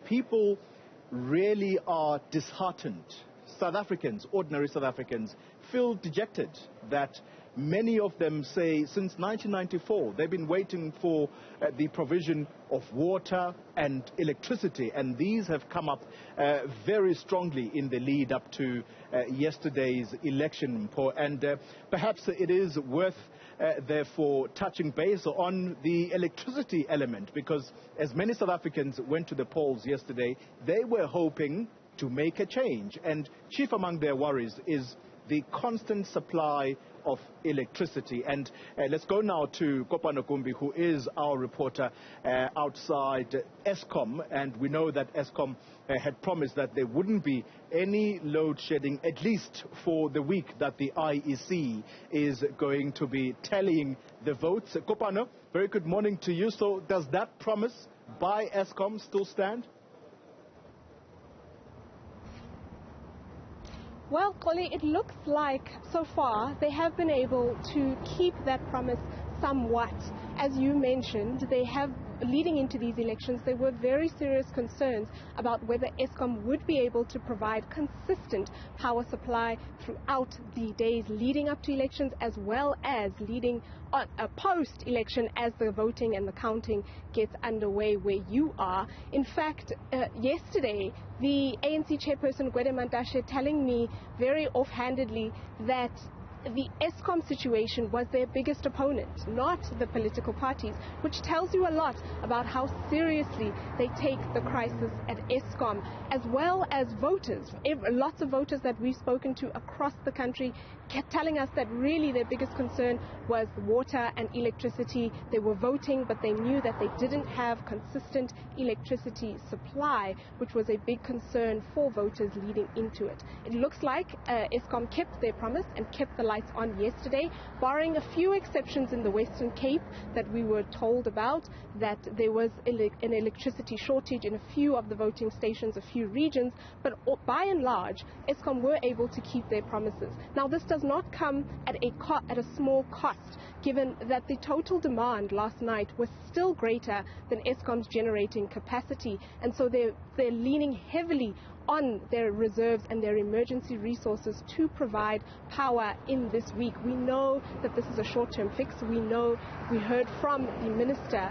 people really are disheartened. South Africans, ordinary South Africans, feel dejected that many of them say since 1994 they've been waiting for the provision of water and electricity, and these have come up very strongly in the lead up to yesterday's election. And perhaps it is worth therefore touching base on the electricity element, because as many South Africans went to the polls yesterday, they were hoping to make a change, and chief among their worries is the constant supply of electricity. And let's go now to Kopano Gumbi, who is our reporter outside Eskom, and we know that Eskom had promised that there wouldn't be any load shedding, at least for the week that the IEC is going to be tallying the votes. Kopano, very good morning to you. So does that promise by Eskom still stand? Well, Koli, it looks like so far they have been able to keep that promise somewhat. As you mentioned, they have, leading into these elections, there were very serious concerns about whether Eskom would be able to provide consistent power supply throughout the days leading up to elections, as well as leading on a post-election as the voting and the counting gets underway where you are. In fact, yesterday, the ANC chairperson, Gwede Mantashe, telling me very offhandedly that the Eskom situation was their biggest opponent, not the political parties, which tells you a lot about how seriously they take the crisis at Eskom, as well as voters. Lots of voters that we've spoken to across the country kept telling us that really their biggest concern was water and electricity. They were voting, but they knew that they didn't have consistent electricity supply, which was a big concern for voters leading into it. It looks like Eskom kept their promise and kept the lights on yesterday, barring a few exceptions in the Western Cape that we were told about, that there was an electricity shortage in a few of the voting stations, a few regions, but by and large, Eskom were able to keep their promises. Now, this does not come at a small cost, given that the total demand last night was still greater than Eskom's generating capacity, and so they're leaning heavily on their reserves and their emergency resources to provide power in this week. We know that this is a short-term fix. We heard from the Minister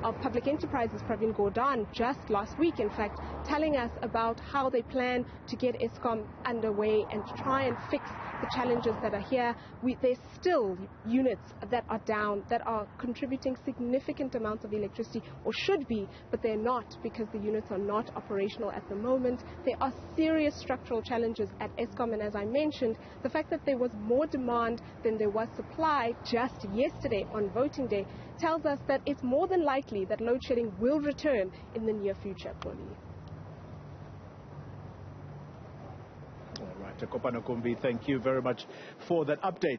of Public Enterprises, Pravin Gordhan, just last week, in fact, telling us about how they plan to get Eskom underway and to try and fix the challenges that are here. There's still units that are down, that are contributing significant amounts of electricity, or should be, but they're not, because the units are not operational at the moment. There are serious structural challenges at Eskom, and as I mentioned, the fact that there was more demand than there was supply just yesterday on voting day tells us that it's more than likely that load shedding will return in the near future, Koli. All right, Kopano Gumbi, thank you very much for that update.